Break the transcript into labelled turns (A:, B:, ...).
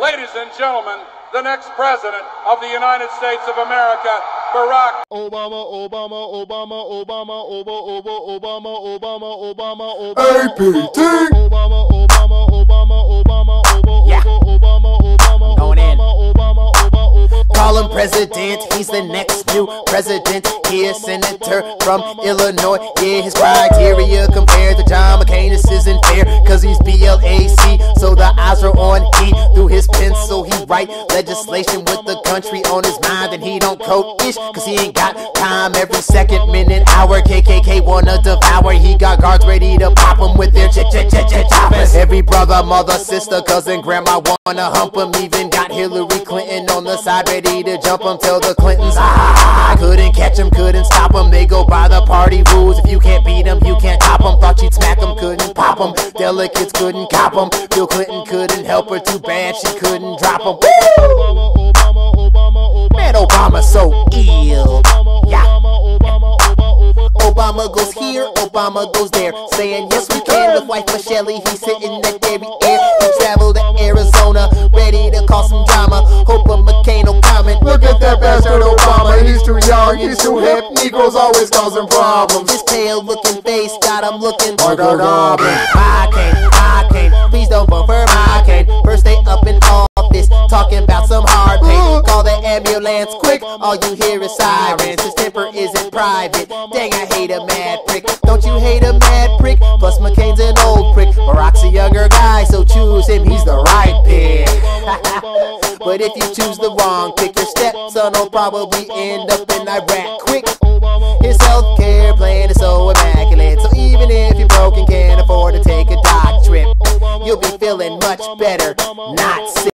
A: Ladies and gentlemen, the next president of the United States of America, Barack
B: Obama.
C: Going in. Call him president, he's the next new president. He a senator from Illinois. Yeah, his criteria compared to John McCain, this isn't fair, cause he's BLAC, so the eyes are on he. Through his pencil he write legislation with the country on his mind, and he don't code-ish, cause he ain't got time every second, minute, hour. KKK wanna devour, he got guards ready to pop him with their choppers. Every brother, mother, sister, cousin, grandma wanna hump him. Even got Hillary Clinton on the side ready to jump him. Till the Clintons couldn't catch him, couldn't stop him. They go by the party rules, if you can't beat him, you can't top him. Thought she'd smack him, couldn't pop him. Delegates couldn't cop him. Bill Clinton couldn't help her, too bad she couldn't drop him. Man, Obama's so ill. Yeah. Obama goes here, Obama goes there, saying yes we can with wife Michelle. He's sitting at Derry Air. He traveled to Arizona, ready to cause some drama. Hope a McCain will comment.
B: Look at that bastard Obama, he's too young, he's too hip. Negroes always causing problems.
C: His pale looking face got him looking like a goblin. McCain, please don't vote for McCain. First day up in office, talking about some hard pain. Call the ambulance quick, all you hear is sirens. His temper isn't private, dang I hate a mad prick. Don't you hate a mad prick? Plus McCain's an old prick, Barack's a younger guy, so choose him, he's the right pick. But if you choose the wrong pick, your stepson will probably end up in Iraq quick. His healthcare plan is so immaculate, so even if you're broke and can't afford to take a doc trip, you'll be feeling much better, not sick.